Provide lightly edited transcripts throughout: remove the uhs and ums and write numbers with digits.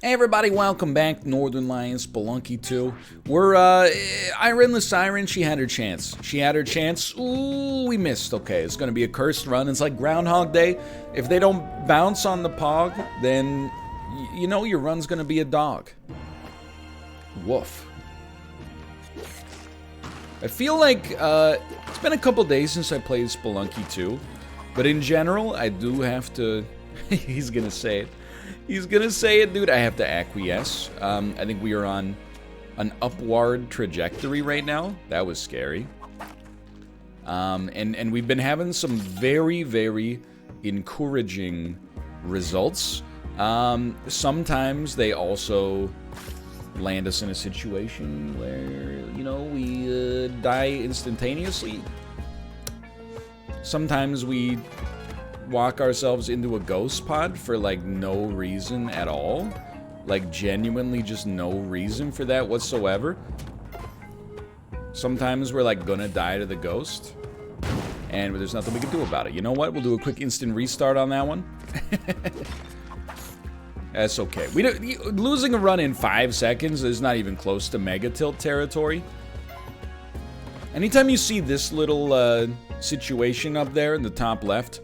Hey everybody, welcome back, Northern Lions, Spelunky 2. We're, Irene the Siren, she had her chance. Ooh, we missed. Okay, it's gonna be a cursed run. It's like Groundhog Day. If they don't bounce on the pog, then, you know your run's gonna be a dog. Woof. I feel like, it's been a couple days since I played Spelunky 2. But in general, I do have to... He's gonna say it. He's gonna say it, dude. I have to acquiesce. I think we are on an upward trajectory right now. That was scary. And we've been having some very, very encouraging results. Sometimes they also land us in a situation where, you know, we die instantaneously. Sometimes we walk ourselves into a ghost pod for like no reason at all. Like genuinely just no reason for that whatsoever. Sometimes we're like gonna die to the ghost and there's nothing we can do about it. You know what? We'll do a quick instant restart on that one. That's okay. Losing a run in 5 seconds is not even close to mega tilt territory. Anytime you see this little situation up there in the top left,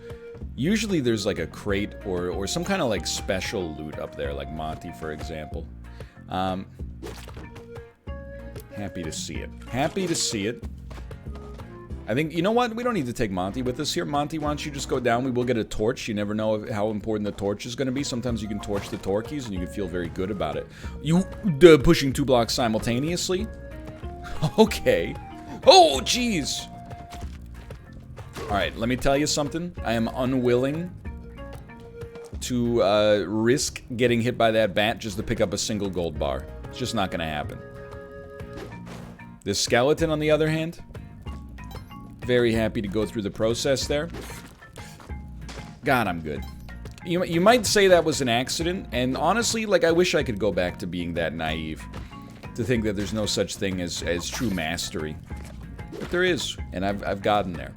usually there's like a crate or some kind of like special loot up there, like Monty, for example. Happy to see it. Happy to see it. I think, you know what? We don't need to take Monty with us here. Monty, why don't you just go down? We will get a torch. You never know how important the torch is going to be. Sometimes you can torch the Torquies and you can feel very good about it. You pushing 2 blocks simultaneously? Okay. Oh, jeez. Alright, let me tell you something. I am unwilling to risk getting hit by that bat just to pick up a single gold bar. It's just not gonna happen. This skeleton, on the other hand, very happy to go through the process there. God, I'm good. You might say that was an accident, and honestly, like, I wish I could go back to being that naive. To think that there's no such thing as true mastery. But there is, and I've gotten there.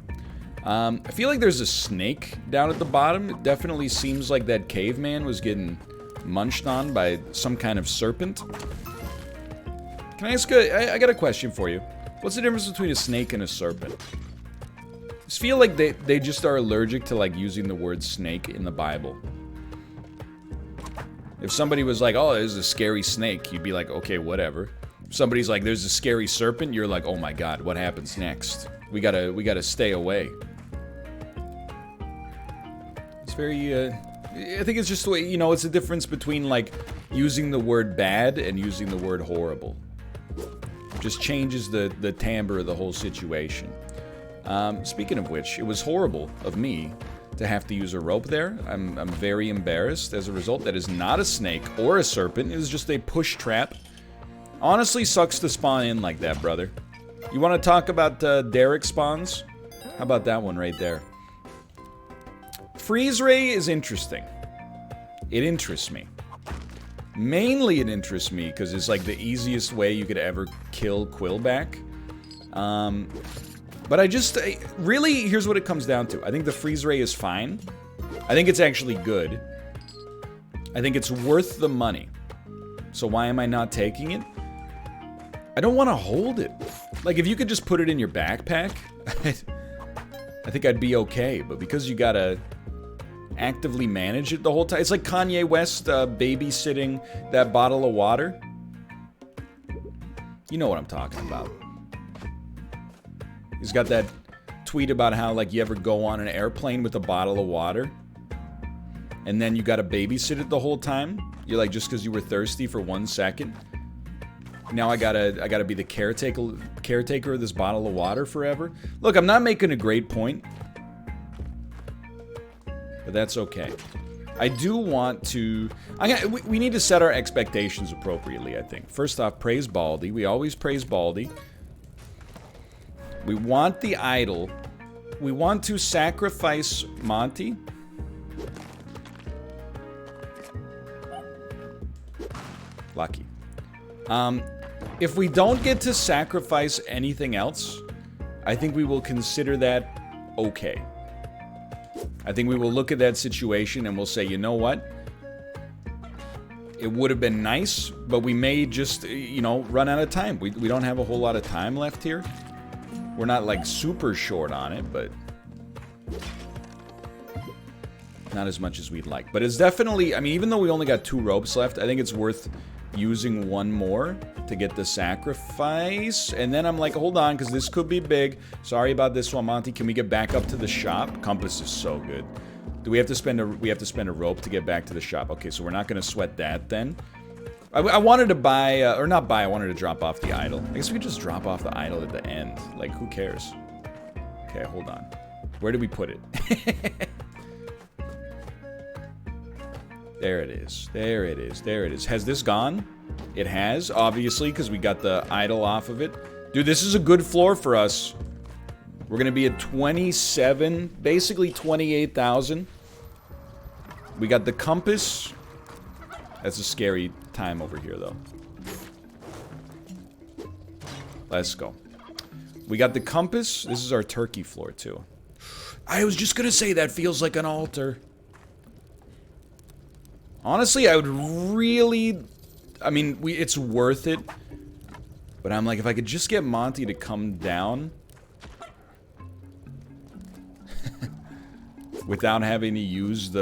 I feel like there's a snake down at the bottom. It definitely seems like that caveman was getting munched on by some kind of serpent. Can I ask I got a question for you. What's the difference between a snake and a serpent? I just feel like they just are allergic to like using the word snake in the Bible. If somebody was like, oh, there's a scary snake, you'd be like, okay, whatever. If somebody's like, there's a scary serpent, you're like, oh my god, what happens next? We gotta stay away. It's very, I think it's just the way, you know, it's the difference between, like, using the word bad and using the word horrible. It just changes the timbre of the whole situation. Speaking of which, it was horrible of me to have to use a rope there. I'm very embarrassed as a result. That is not a snake or a serpent. It is just a push trap. Honestly, sucks to spawn in like that, brother. You want to talk about Derek spawns? How about that one right there? Freeze Ray is interesting. It interests me. Mainly it interests me because it's like the easiest way you could ever kill Quillback. But really, here's what it comes down to. I think the Freeze Ray is fine. I think it's actually good. I think it's worth the money. So why am I not taking it? I don't want to hold it. Like, if you could just put it in your backpack, I think I'd be okay. But because you gotta actively manage it the whole time. It's like Kanye West babysitting that bottle of water. You know what I'm talking about. He's got that tweet about how, like, you ever go on an airplane with a bottle of water and then you gotta babysit it the whole time. You're like, just because you were thirsty for 1 second. Now I gotta be the caretaker of this bottle of water forever. Look, I'm not making a great point, but that's okay. I do want to... we need to set our expectations appropriately, I think. First off, praise Baldy. We always praise Baldy. We want the idol. We want to sacrifice Monty. Lucky. If we don't get to sacrifice anything else, I think we will consider that okay. I think we will look at that situation and we'll say, you know what? It would have been nice, but we may just, you know, run out of time. We don't have a whole lot of time left here. We're not, like, super short on it, but not as much as we'd like. But it's definitely, I mean, even though we only got 2 ropes left, I think it's worth using 1 more to get the sacrifice. And then I'm like, hold on, because this could be big. Sorry about this one, Monty. Can we get back up to the shop? Compass is so good. Do we have to spend a rope to get back to the shop? Okay, so we're not going to sweat that then. I wanted to buy, or not buy, I wanted to drop off the idol. I guess we could just drop off the idol at the end. Like, who cares? Okay, hold on. Where did we put it? There it is. There it is. There it is. Has this gone? It has, obviously, because we got the idol off of it. Dude, this is a good floor for us. We're going to be at 27, basically 28,000. We got the compass. That's a scary time over here, though. Let's go. We got the compass. This is our turkey floor, too. I was just going to say that feels like an altar. Honestly, I would really... I mean, it's worth it. But I'm like, if I could just get Monty to come down... without having to use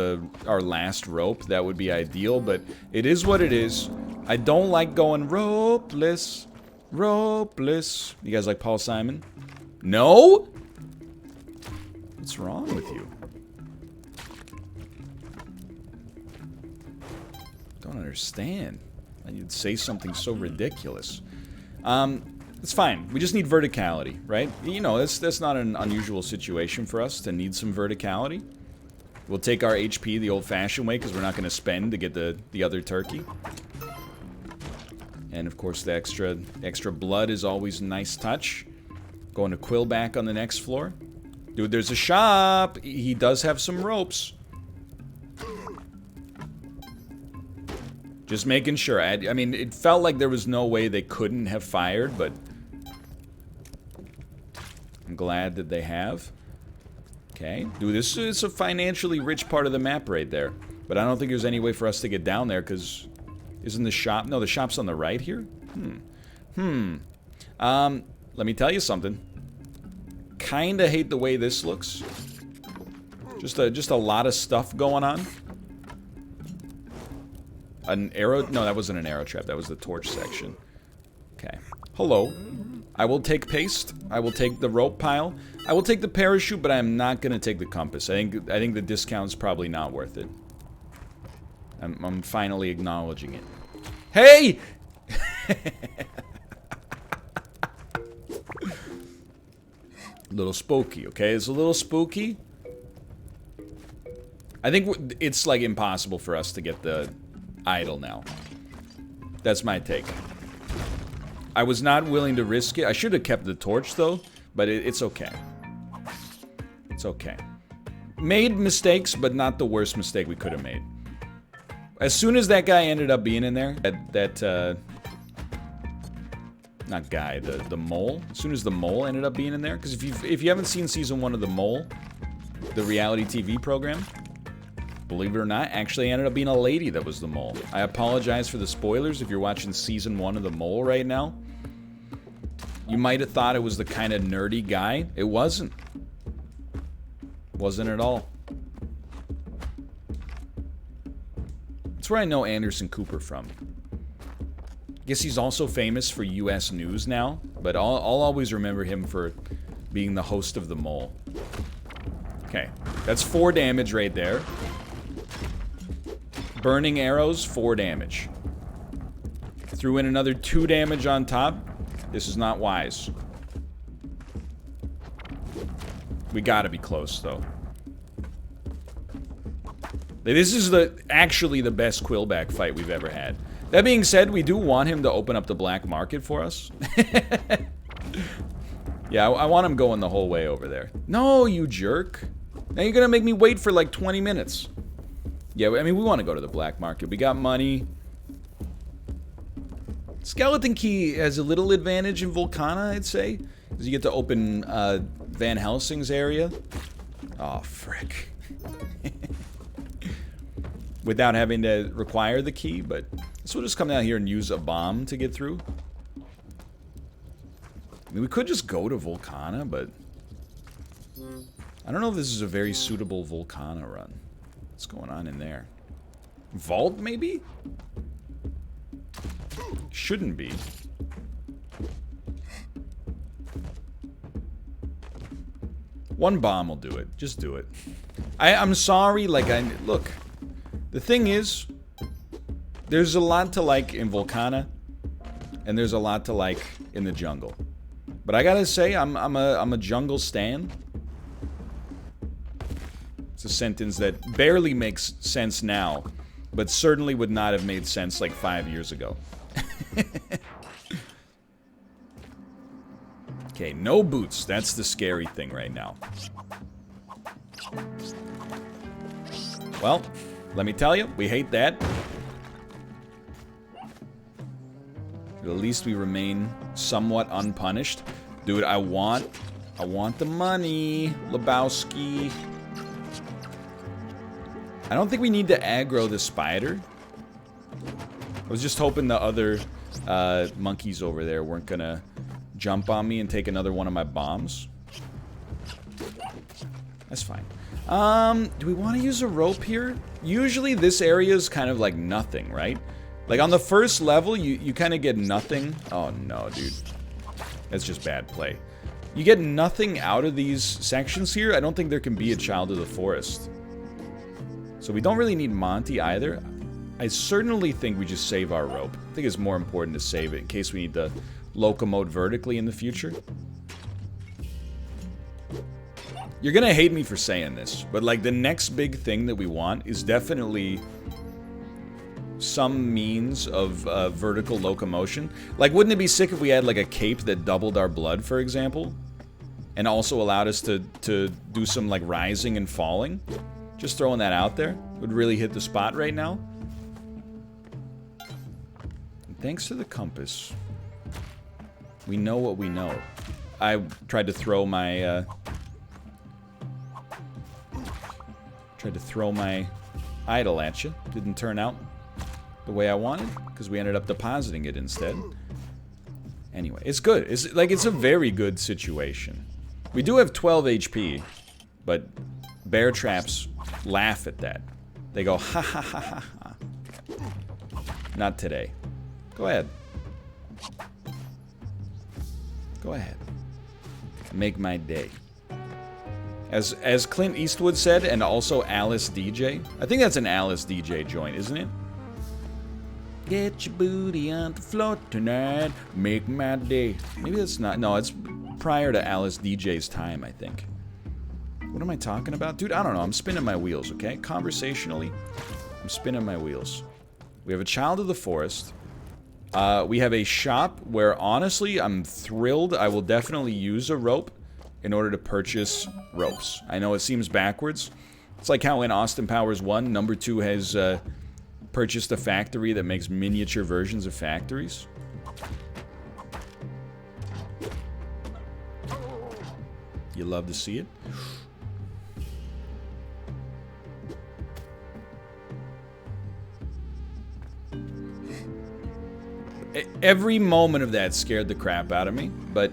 our last rope, that would be ideal. But it is what it is. I don't like going ropeless. Ropeless. You guys like Paul Simon? No? What's wrong with you? Don't understand. You'd say something so ridiculous. It's fine. We just need verticality, right? You know, that's not an unusual situation for us to need some verticality. We'll take our HP the old-fashioned way because we're not going to spend to get the other turkey. And of course, the extra blood is always a nice touch. Going to Quillback on the next floor. Dude, there's a shop. He does have some ropes. Just making sure. I mean, it felt like there was no way they couldn't have fired, but I'm glad that they have. Okay. Dude, this is a financially rich part of the map right there. But I don't think there's any way for us to get down there, because isn't the shop... No, the shop's on the right here? Let me tell you something. Kinda hate the way this looks. Just a lot of stuff going on. An arrow? No, that wasn't an arrow trap. That was the torch section. Okay. Hello. I will take paste. I will take the rope pile. I will take the parachute, but I am not going to take the compass. I think the discount's probably not worth it. I'm finally acknowledging it. Hey! A little spooky, okay? It's a little spooky. I think it's, like, impossible for us to get the idol now. That's my take. I was not willing to risk it. I should have kept the torch, though, but it's okay. It's okay. Made mistakes, but not the worst mistake we could have made. As soon as that guy ended up being in there, not guy, the mole. As soon as the mole ended up being in there, because if you haven't seen season 1 of the Mole, the reality TV program, believe it or not, actually ended up being a lady that was the mole. I apologize for the spoilers if you're watching season 1 of the Mole right now. You might have thought it was the kind of nerdy guy. It wasn't. Wasn't at all. That's where I know Anderson Cooper from. I guess he's also famous for US News now, but I'll always remember him for being the host of The Mole. Okay, that's 4 damage right there. Burning arrows, 4 damage. Threw in another 2 damage on top. This is not wise. We gotta be close, though. This is actually the best Quillback fight we've ever had. That being said, we do want him to open up the black market for us. Yeah, I want him going the whole way over there. No, you jerk. Now you're gonna make me wait for like 20 minutes. Yeah, I mean, we want to go to the black market. We got money. Skeleton Key has a little advantage in Volcana, I'd say. Because you get to open Van Helsing's area. Oh, frick. Without having to require the key, but So we'll just come down here and use a bomb to get through. I mean, we could just go to Volcana, but I don't know if this is a very suitable Volcana run. What's going on in there? Vault, maybe? Shouldn't be. One bomb will do it. Just do it. I'm sorry, like, look. The thing is, there's a lot to like in Volcana, and there's a lot to like in the jungle. But I gotta say, I'm a jungle stan. It's a sentence that barely makes sense now, but certainly would not have made sense like 5 years ago. Okay, no boots. That's the scary thing right now. Well, let me tell you, we hate that. But at least we remain somewhat unpunished. Dude, I want the money, Lebowski. I don't think we need to aggro the spider. I was just hoping the other monkeys over there weren't gonna jump on me and take another one of my bombs. That's fine. Do we want to use a rope here? Usually this area is kind of like nothing, right? Like on the first level, you kind of get nothing. Oh no, dude. That's just bad play. You get nothing out of these sections here. I don't think there can be a child of the forest. So we don't really need Monty either. I certainly think we just save our rope. I think it's more important to save it in case we need to locomote vertically in the future. You're gonna hate me for saying this, but like the next big thing that we want is definitely some means of vertical locomotion. Like, wouldn't it be sick if we had like a cape that doubled our blood, for example, and also allowed us to do some like rising and falling? Just throwing that out there. Would really hit the spot right now. And thanks to the compass, we know what we know. I tried to throw my idol at you. Didn't turn out the way I wanted because we ended up depositing it instead. Anyway, it's good. It's a very good situation. We do have 12 HP, but bear traps laugh at that. They go ha ha ha ha ha. Not today. Go ahead. Go ahead. Make my day. As Clint Eastwood said, and also Alice DJ. I think that's an Alice DJ joint, isn't it? Get your booty on the floor tonight. Make my day. Maybe that's not. No, it's prior to Alice DJ's time, I think. What am I talking about? Dude, I don't know. I'm spinning my wheels, okay? Conversationally, I'm spinning my wheels. We have a child of the forest. We have a shop where, honestly, I'm thrilled. I will definitely use a rope in order to purchase ropes. I know it seems backwards. It's like how in Austin Powers 1, number 2 has purchased a factory that makes miniature versions of factories. You love to see it. Every moment of that scared the crap out of me, but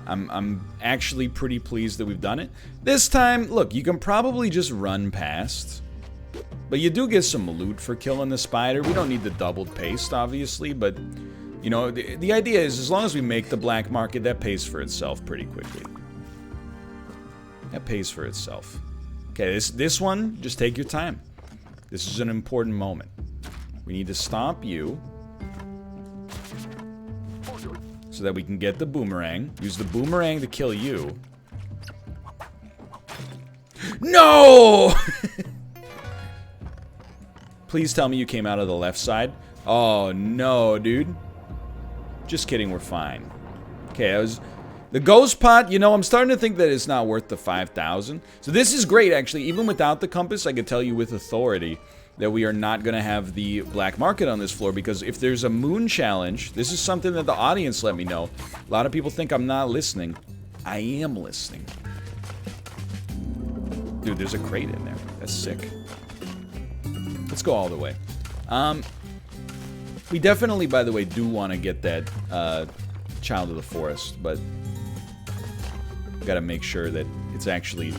I'm actually pretty pleased that we've done it. This time, look, you can probably just run past, but you do get some loot for killing the spider. We don't need the doubled paste, obviously, but, you know, the idea is as long as we make the black market, that pays for itself pretty quickly. That pays for itself. Okay, this one, just take your time. This is an important moment. We need to stop you so that we can get the boomerang. Use the boomerang to kill you. No! Please tell me you came out of the left side. Oh, no, dude. Just kidding, we're fine. Okay, the ghost pot, you know, I'm starting to think that it's not worth the 5,000. So this is great, actually. Even without the compass, I can tell you with authority that we are not going to have the black market on this floor, because if there's a moon challenge, this is something that the audience let me know. A lot of people think I'm not listening. I am listening. Dude, there's a crate in there. That's sick. Let's go all the way. We definitely, by the way, do want to get that Child of the Forest, but gotta make sure that it's actually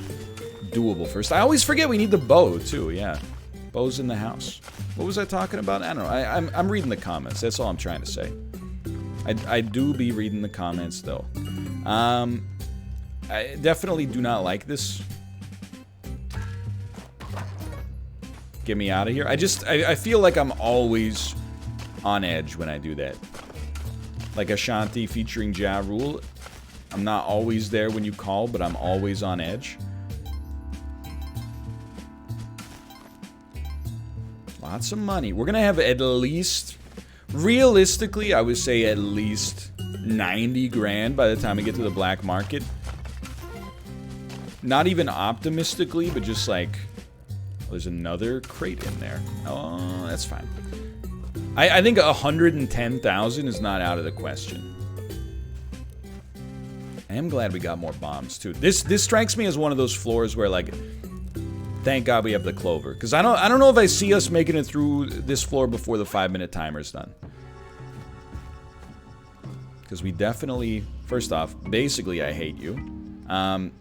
doable first. I always forget we need the bow, too, yeah. Bow's in the house. What was I talking about? I don't know. I'm reading the comments. That's all I'm trying to say. I do be reading the comments, though. I definitely do not like this. Get me out of here. I feel like I'm always on edge when I do that. Like Ashanti featuring Ja Rule. I'm not always there when you call, but I'm always on edge. Lots of money. We're gonna have at least, realistically, I would say at least 90 grand by the time we get to the black market. Not even optimistically, but just like, there's another crate in there. Oh, that's fine. I think 110,000 is not out of the question. I am glad we got more bombs too. This strikes me as one of those floors where, like, thank God we have the clover, because I don't know if I see us making it through this floor before the 5-minute timer's done. Because we definitely, first off, basically I hate you.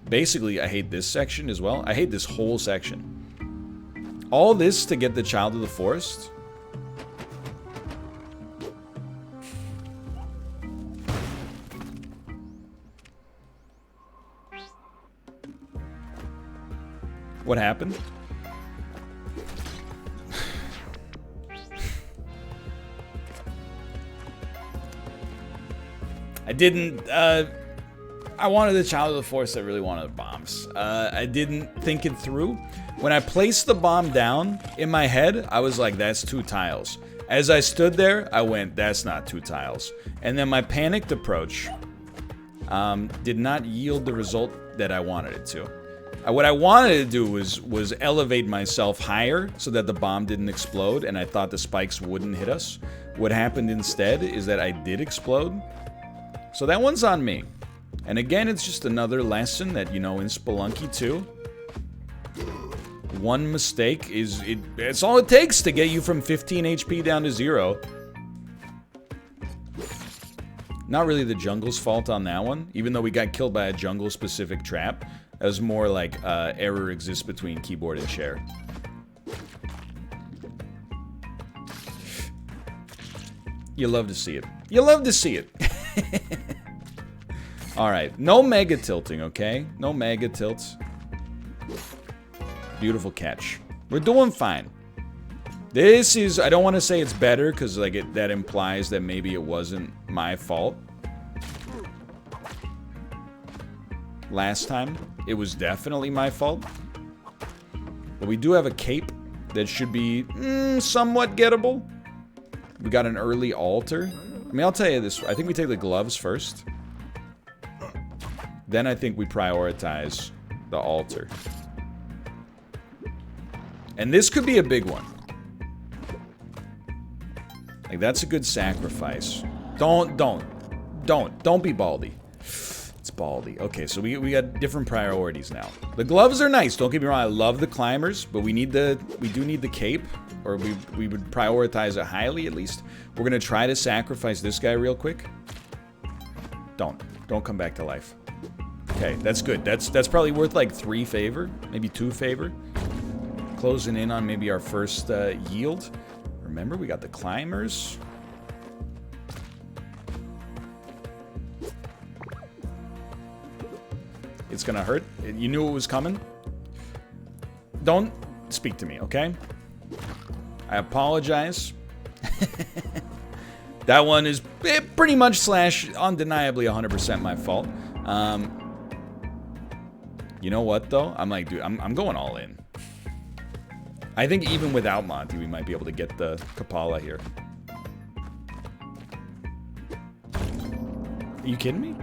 Basically I hate this section as well. I hate this whole section. All this to get the Child of the Forest. What happened? I didn't, I wanted the Child of the Forest, I really wanted the bombs. I didn't think it through. When I placed the bomb down, in my head, I was like, that's 2 tiles. As I stood there, I went, that's not 2 tiles. And then my panicked approach did not yield the result that I wanted it to. What I wanted to do was elevate myself higher so that the bomb didn't explode, and I thought the spikes wouldn't hit us. What happened instead is that I did explode. So that one's on me. And again, it's just another lesson that, you know, in Spelunky 2, one mistake is, it's all it takes to get you from 15 HP down to 0. Not really the jungle's fault on that one, even though we got killed by a jungle-specific trap. That was more like error exists between keyboard and share. You love to see it. You love to see it. Alright, no mega tilting, okay? No mega tilts. Beautiful catch. We're doing fine. This is, I don't want to say it's better, because like that implies that maybe it wasn't my fault. Last time, it was definitely my fault. But we do have a cape that should be somewhat gettable. We got an early altar. I mean, I'll tell you this. I think we take the gloves first. Then I think we prioritize the altar. And this could be a big one. Like, that's a good sacrifice. Don't be Baldy. It's Baldy. Okay, so we got different priorities now. The gloves are nice, don't get me wrong, I love the climbers, but we do need the cape, or we would prioritize it highly at least. We're gonna try to sacrifice this guy real quick. Don't come back to life. Okay, that's good. That's probably worth like 3 favor, maybe 2 favor. Closing in on maybe our first yield. Remember, we got the climbers. It's gonna hurt. You knew it was coming. Don't speak to me, okay? I apologize. That one is pretty much / undeniably 100% my fault. You know what, though? I'm like, dude, I'm going all in. I think even without Monty, we might be able to get the Kapala here. Are you kidding me?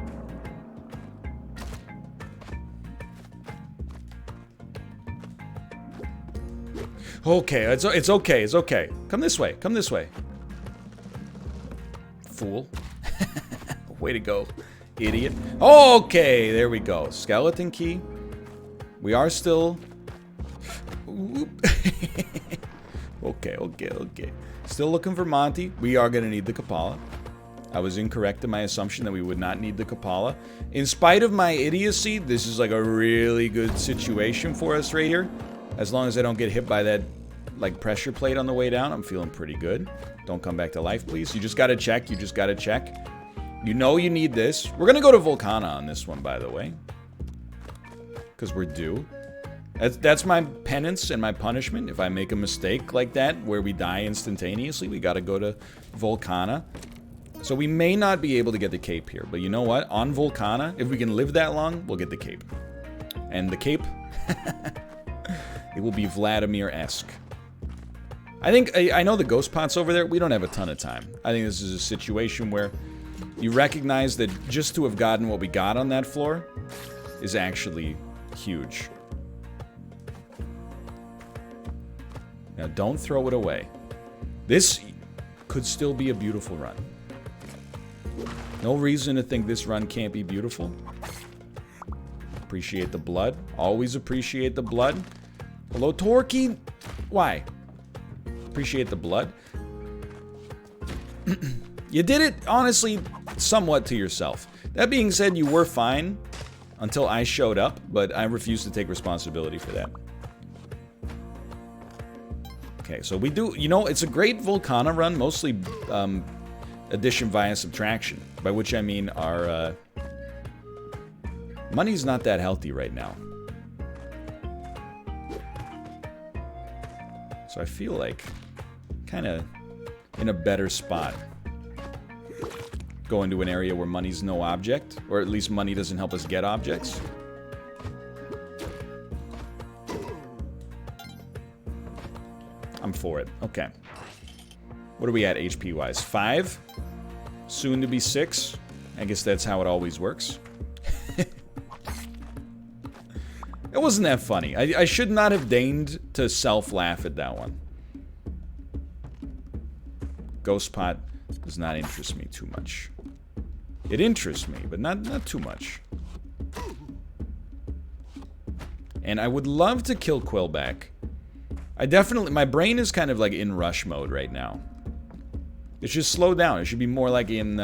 Okay, it's okay, it's okay. Come this way, come this way. Fool. Way to go, idiot. Okay, there we go. Skeleton key. We are still... Okay. Still looking for Monty. We are going to need the Kapala. I was incorrect in my assumption that we would not need the Kapala. In spite of my idiocy, this is like a really good situation for us right here. As long as I don't get hit by that like pressure plate on the way down, I'm feeling pretty good. Don't come back to life, please. You just got to check. You just got to check. You know you need this. We're going to go to Volcana on this one, by the way. Because we're due. That's my penance and my punishment. If I make a mistake like that, where we die instantaneously, we got to go to Volcana. So we may not be able to get the cape here. But you know what? On Volcana, if we can live that long, we'll get the cape. And the cape, it will be Vladimir-esque. I think, I know the ghost pot's over there. We don't have a ton of time. I think this is a situation where you recognize that just to have gotten what we got on that floor is actually huge. Now, don't throw it away. This could still be a beautiful run. No reason to think this run can't be beautiful. Appreciate the blood. Always appreciate the blood. Hello, Torquay. Why? Appreciate the blood. You did it, honestly, somewhat to yourself. That being said, you were fine until I showed up, but I refuse to take responsibility for that. Okay, so we do, you know, it's a great Volcana run, mostly addition via subtraction, by which I mean our money's not that healthy right now. So I feel like kind of in a better spot. Go into an area where money's no object, or at least money doesn't help us get objects. I'm for it. Okay. What are we at HP-wise? 5? Soon to be 6. I guess that's how it always works. It wasn't that funny. I should not have deigned to self-laugh at that one. Ghost pot does not interest me too much. It interests me, but not too much. And I would love to kill Quillback. My brain is kind of like in rush mode right now. It should slow down. It should be more like in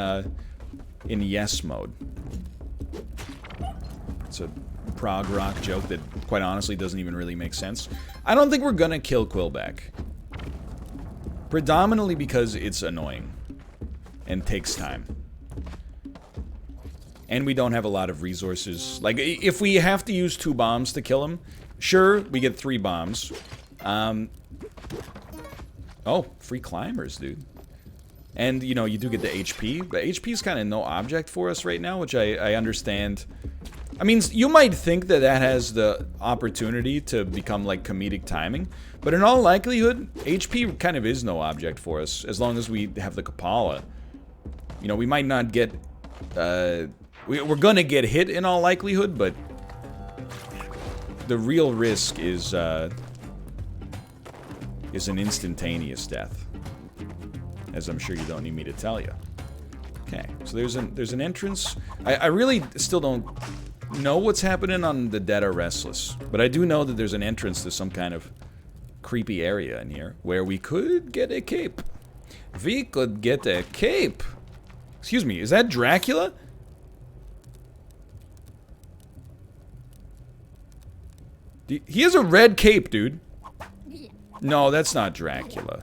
yes mode. It's a prog rock joke that, quite honestly, doesn't even really make sense. I don't think we're gonna kill Quillback. Predominantly because it's annoying. And takes time. And we don't have a lot of resources. Like, if we have to use 2 bombs to kill him, sure, we get 3 bombs. Oh, free climbers, dude. And, you know, you do get the HP, but HP is kind of no object for us right now, which I understand. I mean, you might think that that has the opportunity to become, like, comedic timing, but in all likelihood, HP kind of is no object for us, as long as we have the Kapala. You know, we might not get, we're gonna get hit in all likelihood, but the real risk is an instantaneous death, as I'm sure you don't need me to tell you. Okay, so there's an entrance. I really still don't know what's happening on the Dead Are Restless, but I do know that there's an entrance to some kind of creepy area in here where we could get a cape. We could get a cape. Excuse me, is that Dracula? He has a red cape, dude. No, that's not Dracula.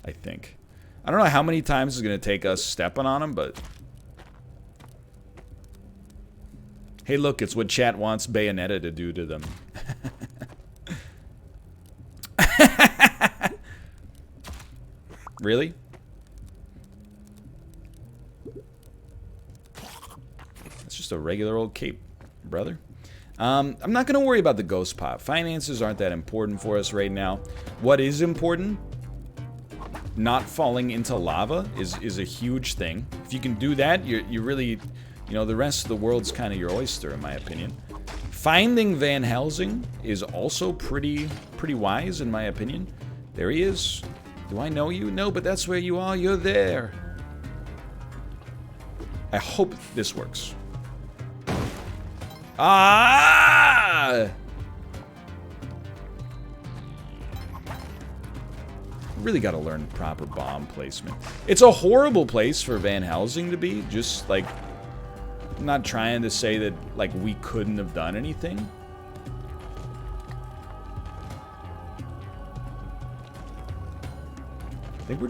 I think. I don't know how many times it's going to take us stepping on him, but... Hey, look, it's what chat wants Bayonetta to do to them. Really? It's just a regular old cape, brother. I'm not going to worry about the ghost pot. Finances aren't that important for us right now. What is important? Not falling into lava is a huge thing. If you can do that, you really, you know, the rest of the world's kind of your oyster, in my opinion. Finding Van Helsing is also pretty wise, in my opinion. There he is. Do I know you? No, but that's where you are. You're there. I hope this works. Ah! really got to learn proper bomb placement. It's a horrible place for Van Helsing to be. Just, like, I'm not trying to say that, like, we couldn't have done anything. I think we're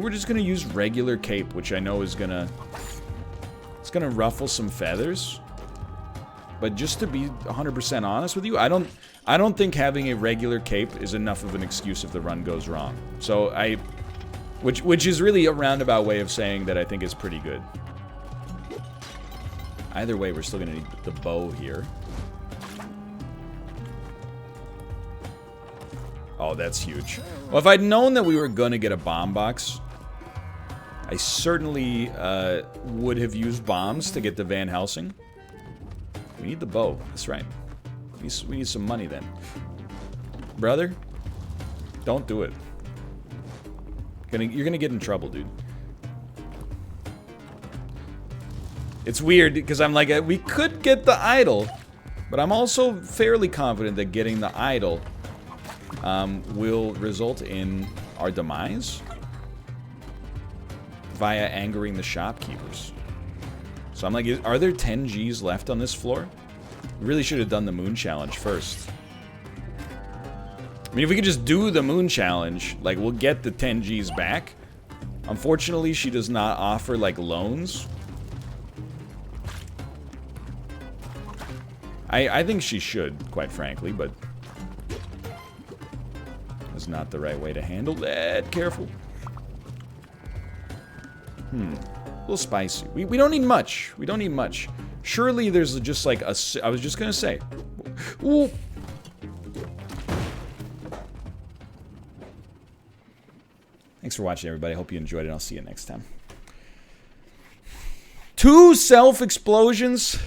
just gonna use regular cape, which I know is gonna... It's gonna ruffle some feathers. But just to be 100% honest with you, I don't think having a regular cape is enough of an excuse if the run goes wrong. So which is really a roundabout way of saying that I think is pretty good. Either way, we're still gonna need the bow here. Oh, that's huge. Well, if I'd known that we were gonna get a bomb box, I certainly would have used bombs to get the Van Helsing. We need the bow. That's right. We need some money then. Brother, don't do it. You're gonna get in trouble, dude. It's weird because I'm like, we could get the idol, but I'm also fairly confident that getting the idol will result in our demise via angering the shopkeepers. So I'm like, are there 10 Gs left on this floor? We really should have done the moon challenge first. I mean, if we could just do the moon challenge, like, we'll get the 10 Gs back. Unfortunately, she does not offer, like, loans. I think she should, quite frankly, but that's not the right way to handle that. Careful. A little spicy. We don't need much. We don't need much. Surely there's just like a... I was just gonna say. Ooh. Thanks for watching, everybody. Hope you enjoyed it. I'll see you next time. 2 self-explosions.